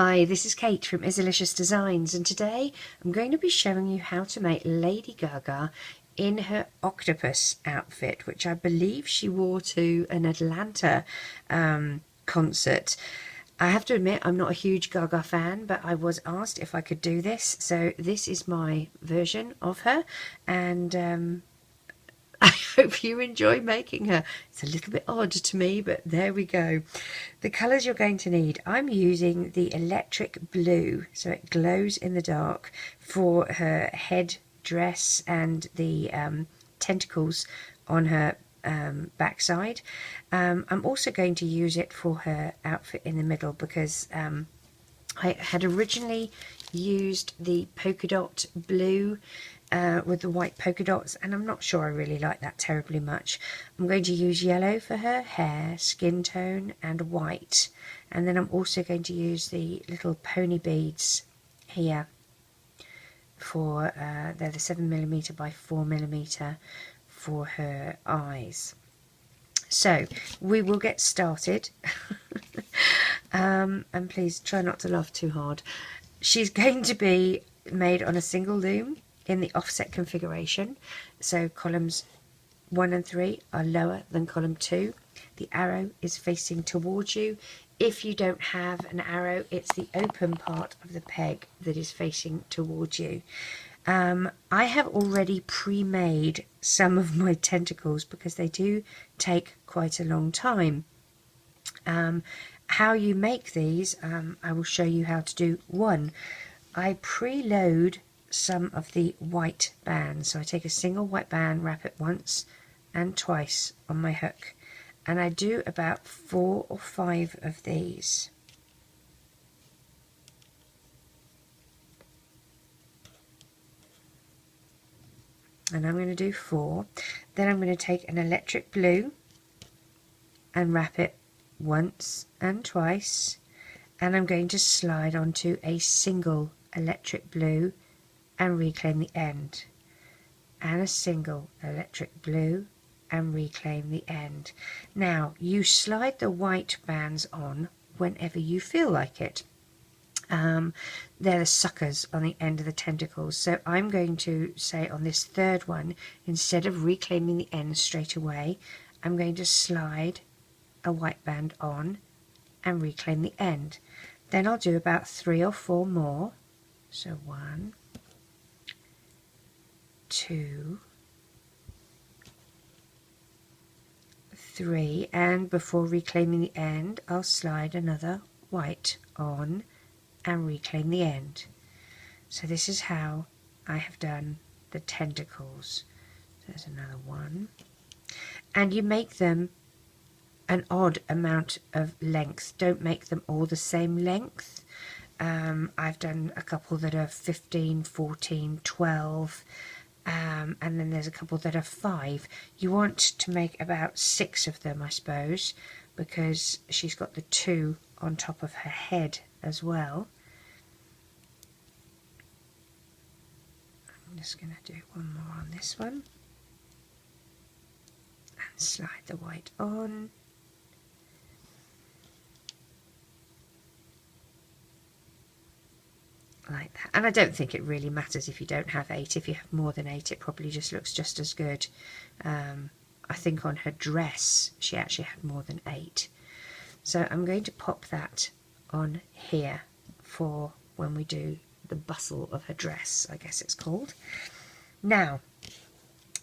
Hi, this is Kate from Izzalicious Designs, and today I'm going to be showing you how to make Lady Gaga in her octopus outfit, which I believe she wore to an Atlanta concert. I have to admit I'm not a huge Gaga fan, but I was asked if I could do this, so this is my version of her, and I hope you enjoy making her. It's a little bit odd to me, but there we go. The colours you're going to need. I'm using the electric blue, so it glows in the dark, for her head dress and the tentacles on her backside. I'm also going to use it for her outfit in the middle because I had originally used the polka dot blue with the white polka dots, and I'm not sure I really like that terribly much. I'm going to use yellow for her hair, skin tone, and white, and then I'm also going to use the little pony beads here for they're the 7mm by 4mm for her eyes. So we will get started. And please try not to laugh too hard. She's going to be made on a single loom in the offset configuration, so columns 1 and 3 are lower than column 2. The arrow is facing towards you. If you don't have an arrow, it's the open part of the peg that is facing towards you. I have already pre-made some of my tentacles because they do take quite a long time. How you make these, I will show you how to do one. I preload some of the white bands, so I take a single white band, wrap it once and twice on my hook, and I do about 4 or 5 of these. And I'm going to do 4. Then I'm going to take an electric blue and wrap it once and twice, and I'm going to slide onto a single electric blue and reclaim the end, and a single electric blue and reclaim the end. Now you slide the white bands on whenever you feel like it. They're the suckers on the end of the tentacles, so I'm going to say on this third one, instead of reclaiming the end straight away, I'm going to slide a white band on and reclaim the end. Then I'll do about 3 or 4 more, so 1, 2, 3, and before reclaiming the end I'll slide another white on and reclaim the end. So this is how I have done the tentacles. There's another one, and you make them an odd amount of length. Don't make them all the same length. I've done a couple that are 15, 14, 12, and then there's a couple that are 5. You want to make about 6 of them, I suppose, because she's got the 2 on top of her head as well. I'm just going to do one more on this one and slide the white on. Like that. And I don't think it really matters if you don't have 8. If you have more than 8, it probably just looks just as good. I think on her dress she actually had more than 8. So I'm going to pop that on here for when we do the bustle of her dress, I guess it's called. Now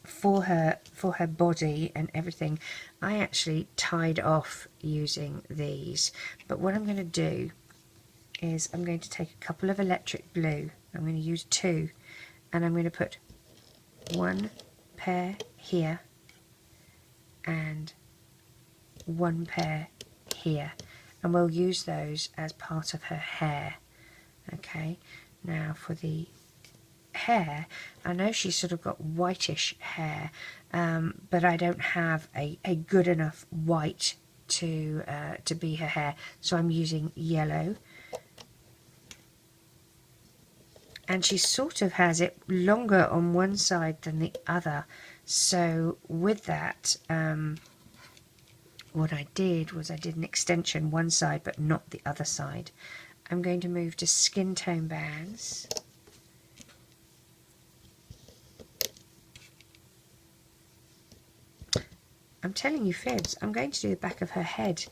for her body and everything, I actually tied off using these, but what I'm going to do is I'm going to take a couple of electric blue. I'm going to use 2, and I'm going to put 1 pair here and 1 pair here, and we'll use those as part of her hair. Okay, now for the hair, I know she's sort of got whitish hair, but I don't have a good enough white to be her hair, so I'm using yellow. And she sort of has it longer on one side than the other, so with that what I did was I did an extension one side but not the other side, I'm going to move to skin tone bands. I'm telling you fibs, I'm going to do the back of her head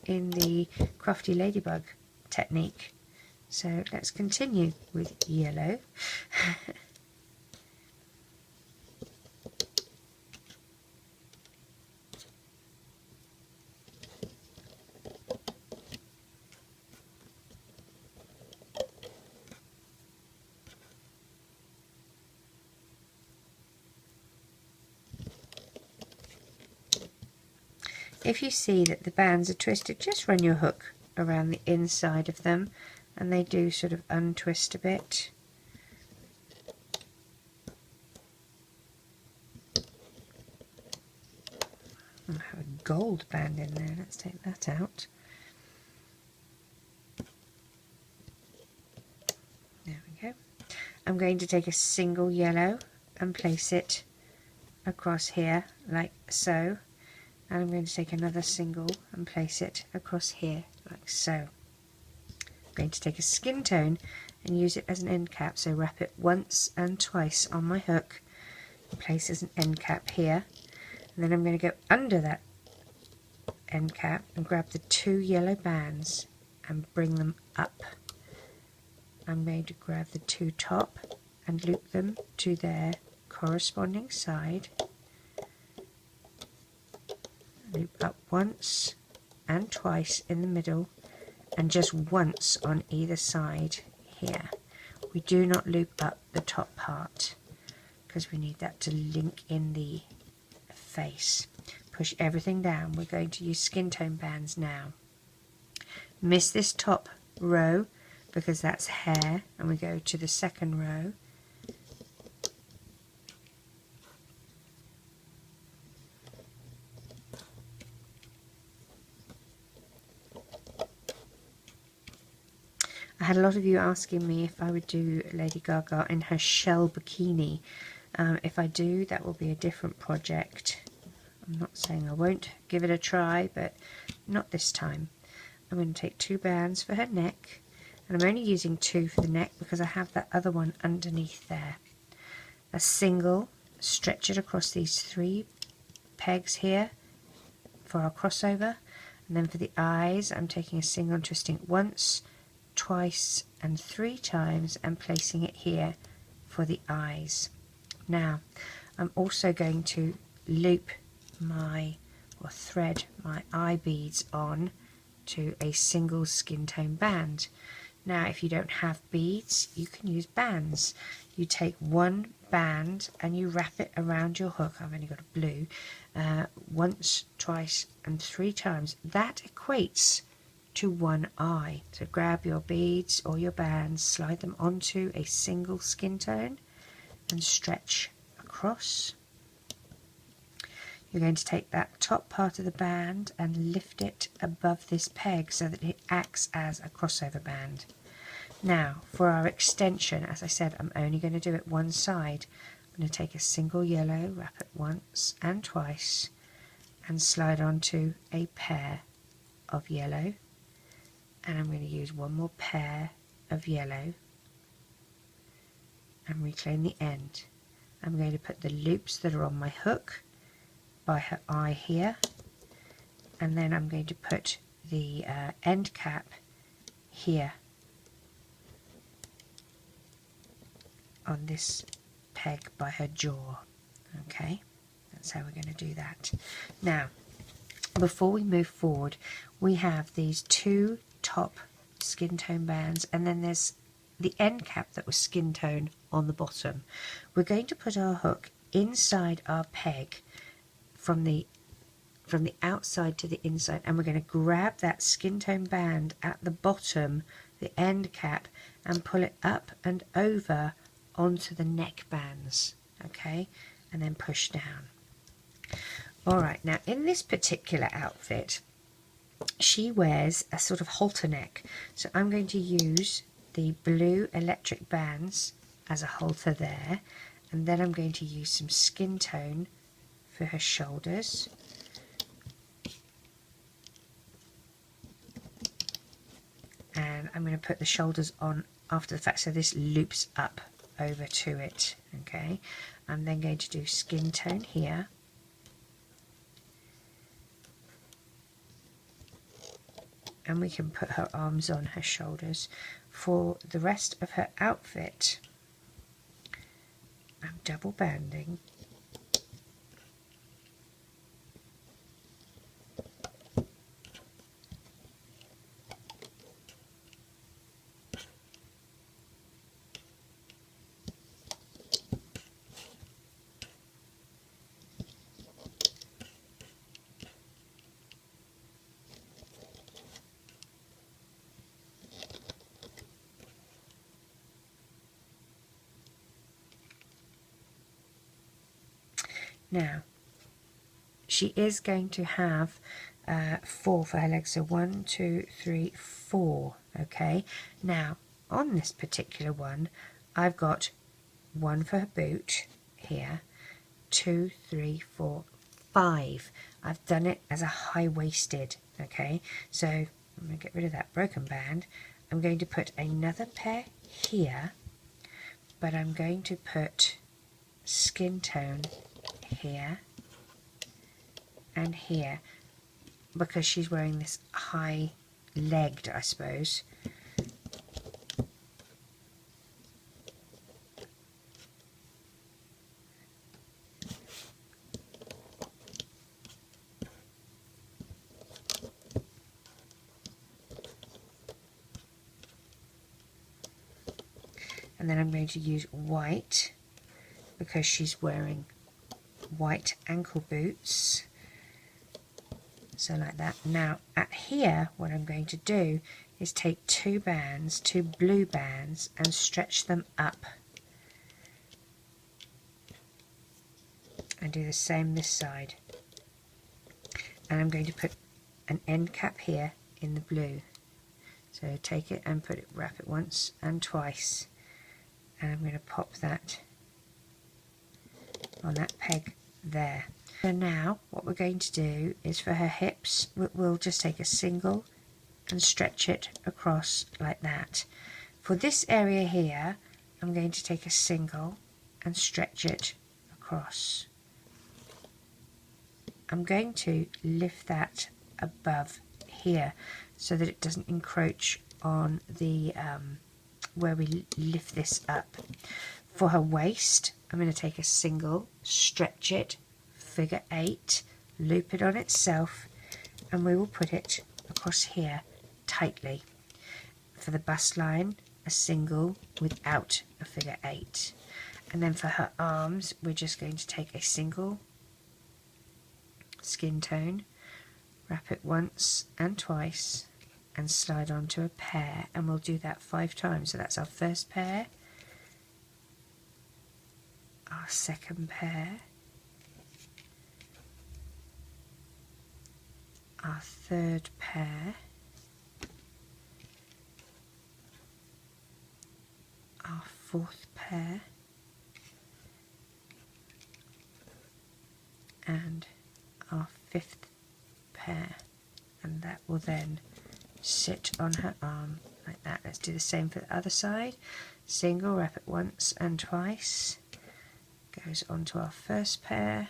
in the crafty ladybug technique. So let's continue with yellow. If you see that the bands are twisted, just run your hook around the inside of them and they do sort of untwist a bit. I have a gold band in there, let's take that out. There we go. I'm going to take a single yellow and place it across here like so. And I'm going to take another single and place it across here like so. I'm going to take a skin tone and use it as an end cap, so wrap it once and twice on my hook and place as an end cap here, and then I'm going to go under that end cap and grab the 2 yellow bands and bring them up. I'm going to grab the 2 top and loop them to their corresponding side. Loop up once and twice in the middle and just once on either side here. We do not loop up the top part because we need that to link in the face. Push everything down. We're going to use skin tone bands now. Miss this top row because that's hair, and we go to the second row. I had a lot of you asking me if I would do Lady Gaga in her shell bikini. If I do, that will be a different project. I'm not saying I won't give it a try, but not this time. I'm going to take 2 bands for her neck, and I'm only using 2 for the neck because I have that other one underneath there. A single, stretch it across these 3 pegs here for our crossover, and then for the eyes I'm taking a single and twisting it once, twice and 3 times and placing it here for the eyes. Now I'm also going to loop my, or thread my eye beads on to a single skin tone band. Now if you don't have beads, you can use bands. You take 1 band and you wrap it around your hook. I've only got a blue. Once, twice and 3 times. That equates to 1 eye. So grab your beads or your bands, slide them onto a single skin tone and stretch across. You're going to take that top part of the band and lift it above this peg so that it acts as a crossover band. Now for our extension, as I said, I'm only going to do it one side. I'm going to take a single yellow, wrap it once and twice and slide onto a pair of yellow, and I'm going to use 1 more pair of yellow and reclaim the end. I'm going to put the loops that are on my hook by her eye here, and then I'm going to put the end cap here on this peg by her jaw. Okay, that's how we're going to do that. Now before we move forward, we have these 2 top skin tone bands, and then there's the end cap that was skin tone on the bottom. We're going to put our hook inside our peg from the outside to the inside, and we're going to grab that skin tone band at the bottom, the end cap, and pull it up and over onto the neck bands, okay, and then push down. Alright, now in this particular outfit she wears a sort of halter neck, so I'm going to use the blue electric bands as a halter there, and then I'm going to use some skin tone for her shoulders, and and I'm going to put the shoulders on after the fact, so this loops up over to it. Okay, I'm then going to do skin tone here, and we can put her arms on her shoulders. For the rest of her outfit, I'm double banding. Now, she is going to have 4 for her legs, so 1, 2, 3, 4. Okay, now on this particular one, I've got 1 for her boot here, 2, 3, 4, 5. I've done it as a high-waisted. Okay, so I'm going to get rid of that broken band. I'm going to put another pair here, but I'm going to put skin tone here and here because she's wearing this high legged, I suppose. And then I'm going to use white because she's wearing white ankle boots, so like that. Now at here, what I'm going to do is take 2 bands, 2 blue bands, and stretch them up, and do the same this side. And I'm going to put an end cap here in the blue, so take it and put it, wrap it once and twice, and I'm going to pop that on that peg there. So now what we're going to do is for her hips, we'll just take a single and stretch it across like that. For this area here, I'm going to take a single and stretch it across. I'm going to lift that above here so that it doesn't encroach on the where we lift this up. For her waist, I'm going to take a single, stretch it, figure 8, loop it on itself, and we will put it across here tightly. For the bust line, a single without a figure 8. And then for her arms, we're just going to take a single skin tone, wrap it once and twice, and slide onto a pair, and we'll do that 5 times. So that's our first pair, our second pair, our third pair, our fourth pair, and our 5th pair, and that will then sit on her arm like that. Let's do the same for the other side. Single, wrap it once and twice, goes onto our first pair,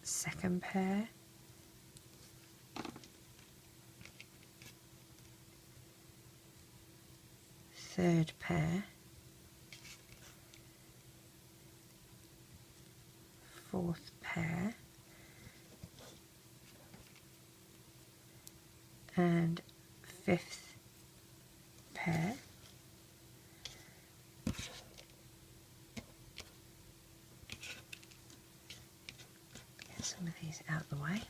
second pair, third pair, fourth pair, and 5th pair. Get some of these out of the way.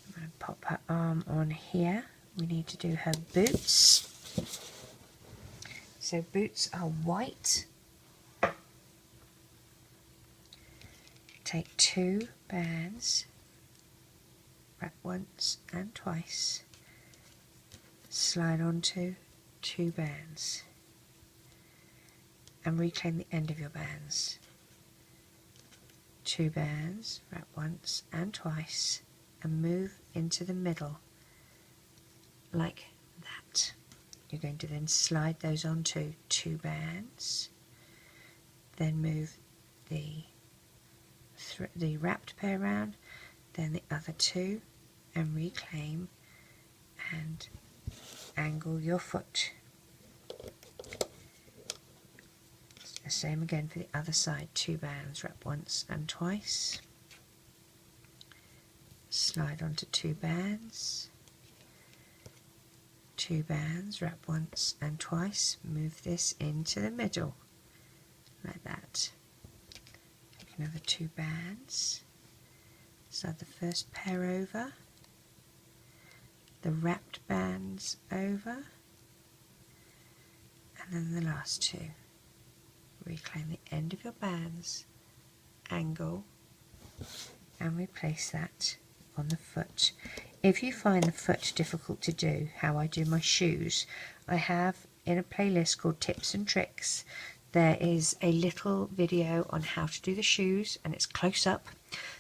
I'm going to pop her arm on here. We need to do her boots. So boots are white. Take 2 bands, wrap once and twice, slide onto 2 bands, and reclaim the end of your bands. 2 bands, wrap once and twice, and move into the middle like that. You're going to then slide those onto 2 bands, then move the wrapped pair around, then the other 2, and reclaim and angle your foot. The same again for the other side, 2 bands, wrap once and twice, slide onto 2 bands, 2 bands, wrap once and twice, move this into the middle like that. Take another 2 bands, slide the first pair over, the wrapped bands over, and then the last 2. Reclaim the end of your bands, angle, and replace that on the foot. If you find the foot difficult to do, how I do my shoes, I have in a playlist called Tips and Tricks, there is a little video on how to do the shoes, and it's close up.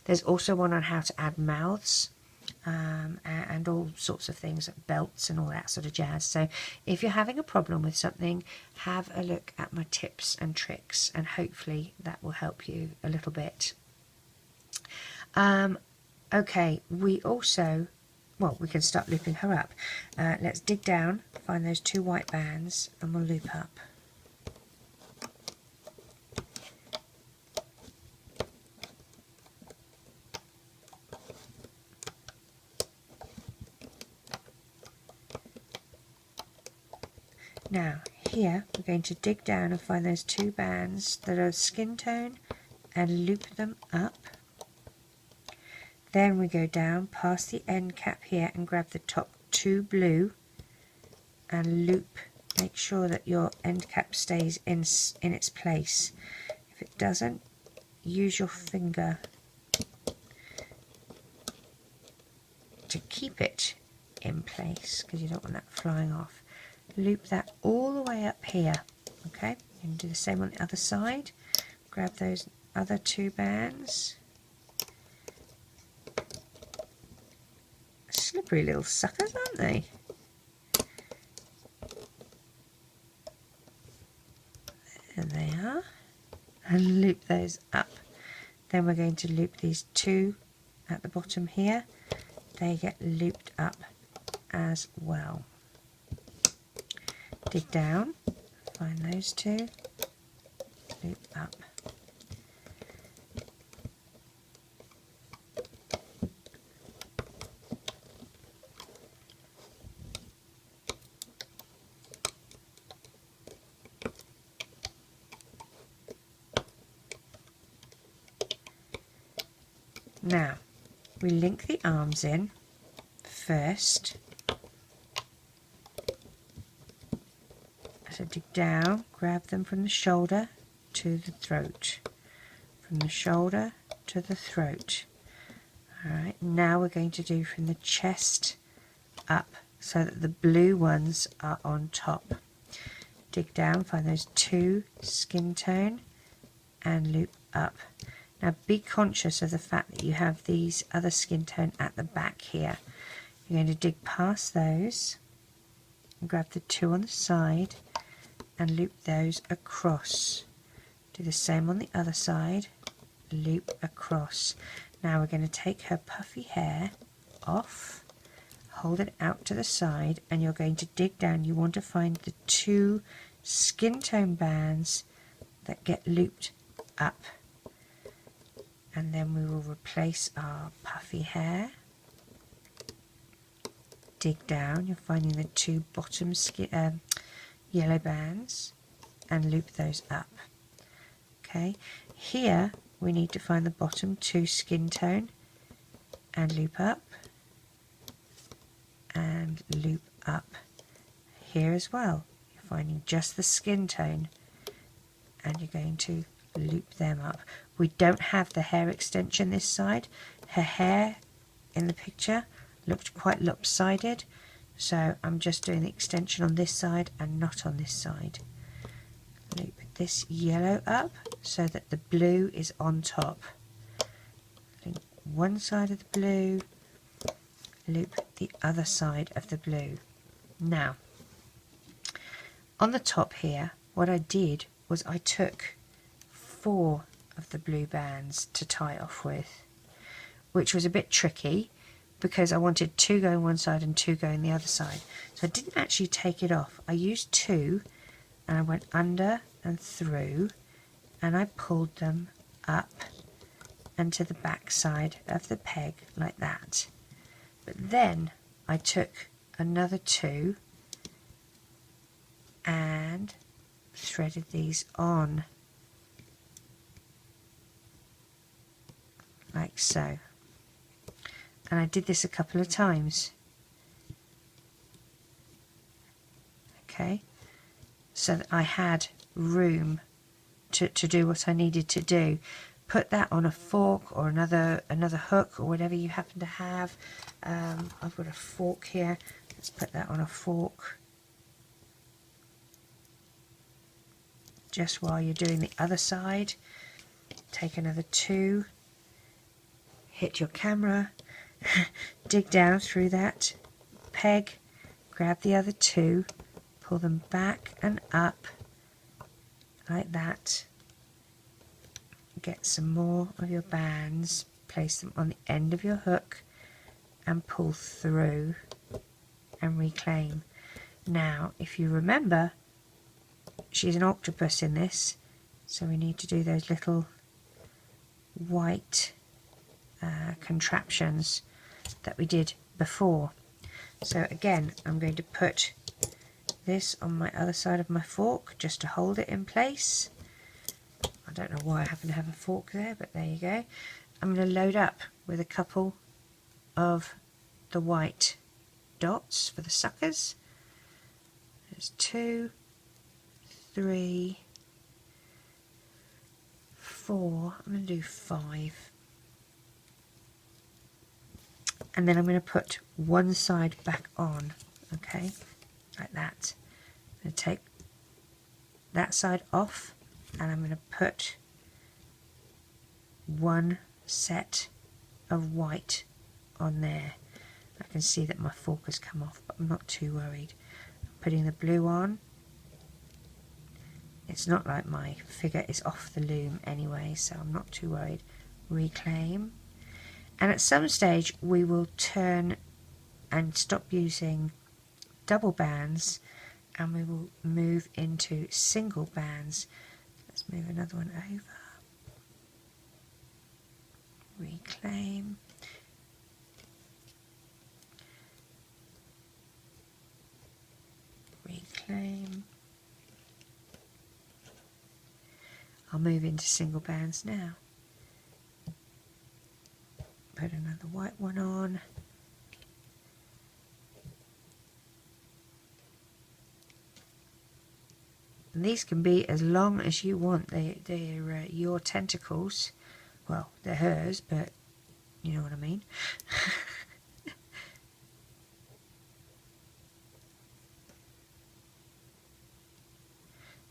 There's also one on how to add mouths and all sorts of things, like belts and all that sort of jazz. So if you're having a problem with something, have a look at my tips and tricks, and hopefully that will help you a little bit. Okay, we also, well, we can start looping her up. Let's dig down, find those 2 white bands, and we'll loop up. Now here we're going to dig down and find those 2 bands that are skin tone and loop them up. Then we go down past the end cap here and grab the top 2 blue and loop. Make sure that your end cap stays in its place. If it doesn't, use your finger to keep it in place, because you don't want that flying off. Loop that all the way up here. Okay, you can do the same on the other side. Grab those other 2 bands. Slippery little suckers, aren't they? There they are. And loop those up. Then we're going to loop these 2 at the bottom here. They get looped up as well. Dig down, find those 2, loop up. Now, we link the arms in first. So dig down, grab them from the shoulder to the throat, from the shoulder to the throat. Alright, now we're going to do from the chest up so that the blue ones are on top. Dig down, find those 2 skin tone and loop up. Now be conscious of the fact that you have these other skin tone at the back here. You're going to dig past those and grab the 2 on the side and loop those across. Do the same on the other side, loop across. Now we're going to take her puffy hair off, hold it out to the side, and you're going to dig down. You want to find the 2 skin tone bands that get looped up, and then we will replace our puffy hair. Dig down, you're finding the 2 bottom yellow bands and loop those up. Okay, here we need to find the bottom 2 skin tone and loop up and loop up. Here as well, you're finding just the skin tone and you're going to loop them up. We don't have the hair extension this side. Her hair in the picture looked quite lopsided, so I'm just doing the extension on this side and not on this side. Loop this yellow up so that the blue is on top. Link one side of the blue loop the other side of the blue. Now on the top here, what I did was I took 4 of the blue bands to tie off with, which was a bit tricky because I wanted 2 going one side and 2 going the other side. So I didn't actually take it off. I used 2 and I went under and through and I pulled them up and to the back side of the peg like that. But then I took another 2 and threaded these on like so, and I did this a couple of times, okay, so that I had room to do what I needed to do. Put that on a fork or another hook or whatever you happen to have. I've got a fork here, let's put that on a fork just while you're doing the other side. Take another 2, hit your camera, dig down through that peg, grab the other 2, pull them back and up like that, get some more of your bands, place them on the end of your hook and pull through and reclaim. Now if you remember, she's an octopus in this, so we need to do those little white contraptions that we did before. So again, I'm going to put this on my other side of my fork just to hold it in place. I don't know why I happen to have a fork there, but there you go. I'm going to load up with a couple of the white dots for the suckers. There's 2, 3, 4, I'm going to do 5, and then I'm going to put one side back on, okay, like that. I'm going to take that side off and I'm going to put one set of white on there. I can see that my fork has come off, but I'm not too worried. I'm putting the blue on. It's not like my figure is off the loom anyway, so I'm not too worried. Reclaim. And at some stage we will turn and stop using double bands and we will move into single bands. Let's move another one over. Reclaim. Reclaim. I'll move into single bands now. Put another white one on. And these can be as long as you want. They're your tentacles. Well, they're hers, but you know what I mean.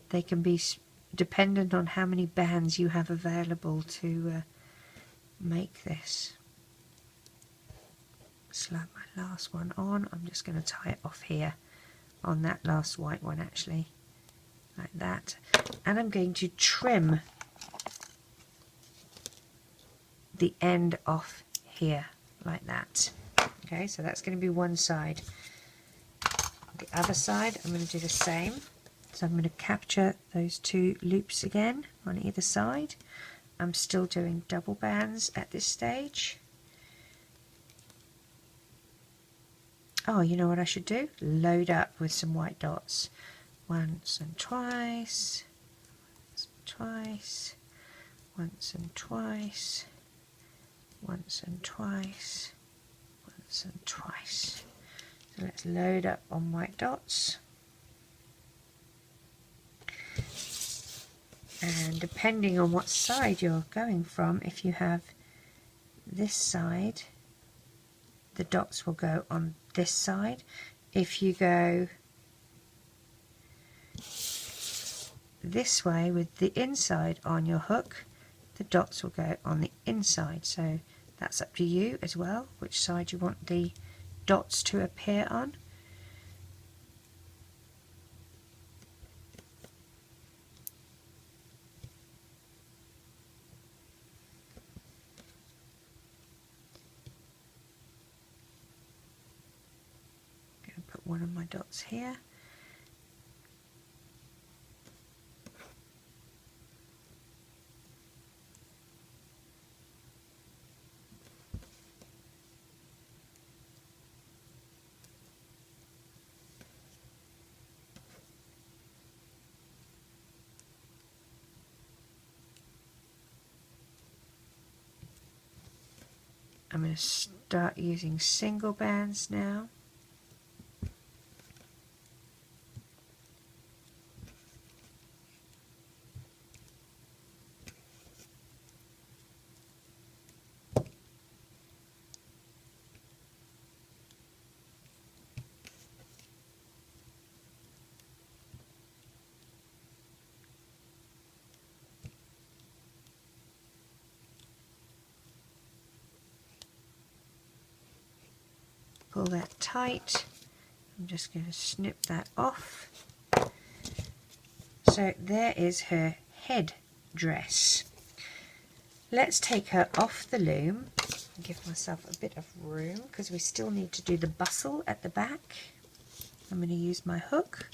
They can be dependent on how many bands you have available to make this. Slap my last one on. I'm just going to tie it off here on that last white one actually, like that, and I'm going to trim the end off here like that. Okay, so that's going to be one side. The other side I'm going to do the same. So I'm going to capture those 2 loops again on either side. I'm still doing double bands at this stage. Oh, you know what I should do? Load up with some white dots. Once and twice, twice, once and twice, once and twice, once and twice. So let's load up on white dots. And depending on what side you're going from, if you have this side, the dots will go on this side. If you go this way with the inside on your hook, the dots will go on the inside. So that's up to you as well, which side you want the dots to appear on. I'm going to put one of my dots here. I'm going to start using single bands now. Pull that tight. I'm just going to snip that off. So there is her head dress. Let's take her off the loom and give myself a bit of room because we still need to do the bustle at the back. I'm going to use my hook.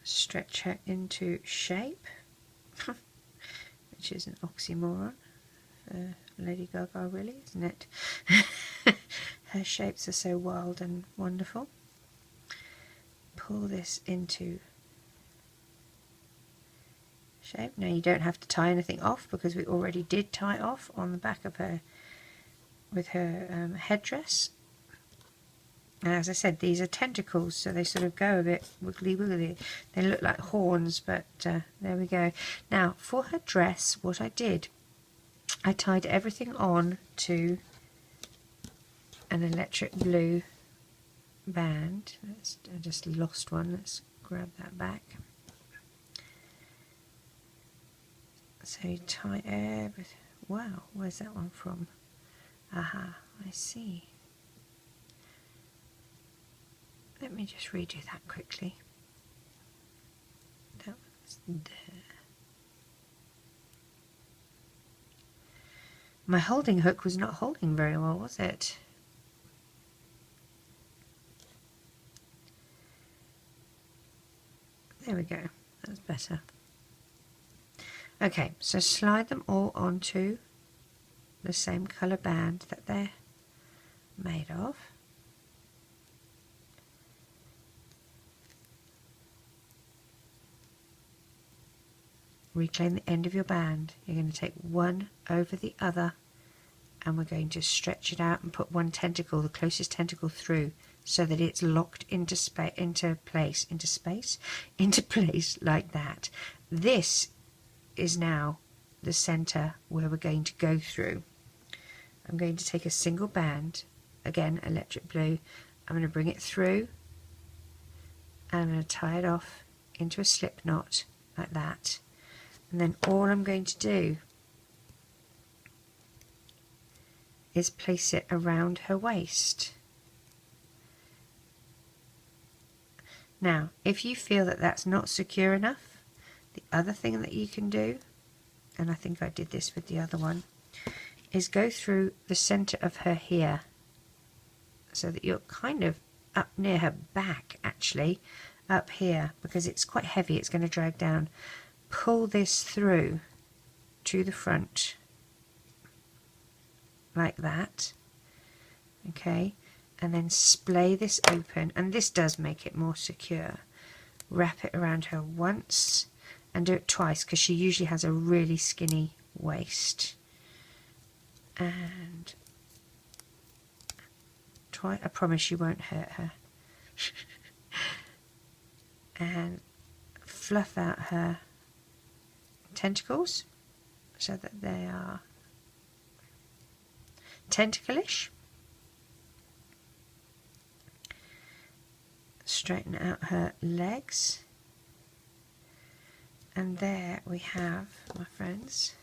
Stretch her into shape, which is an oxymoron for Lady Gaga, really, isn't it? Her shapes are so wild and wonderful. Pull this into shape. Now you don't have to tie anything off because we already did tie off on the back of her with her headdress. And as I said, these are tentacles, so they sort of go a bit wiggly wiggly. They look like horns, but there we go. Now, for her dress, what I did, I tied everything on to an electric blue band. I just lost one. Let's grab that back. So you tie everything. Wow, where's that one from? Aha, I see. Let me just redo that quickly. That was there. My holding hook was not holding very well, was it? There we go. That's better. Okay, so slide them all onto the same colour band that they're made of. Reclaim the end of your band. You're going to take one over the other and we're going to stretch it out and put one tentacle, the closest tentacle, through so that it's locked into place like that. This is now the center where we're going to go through. I'm going to take a single band, again electric blue, I'm going to bring it through and I'm going to tie it off into a slip knot like that. And then all I'm going to do is place it around her waist. Now, if you feel that that's not secure enough, the other thing that you can do, and I think I did this with the other one, is go through the center of her here so that you're kind of up near her back, actually, up here, because it's quite heavy, it's going to drag down. Pull this through to the front like that. Okay, and then splay this open, and this does make it more secure. Wrap it around her once and do it twice because she usually has a really skinny waist. And try, I promise you won't hurt her. And fluff out her tentacles so that they are tentacle-ish. Straighten out her legs, and there we have, my friends,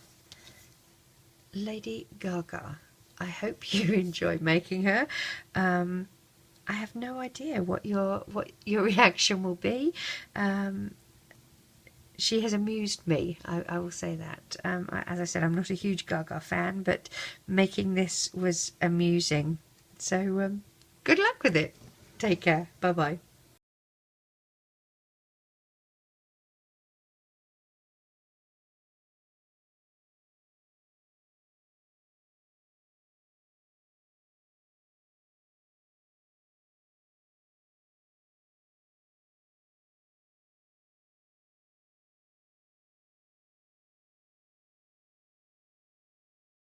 Lady GaGa. I hope you enjoy making her. I have no idea what your reaction will be. She has amused me, I will say that. As I said, I'm not a huge GaGa fan, but making this was amusing. So good luck with it. Take care. Bye bye.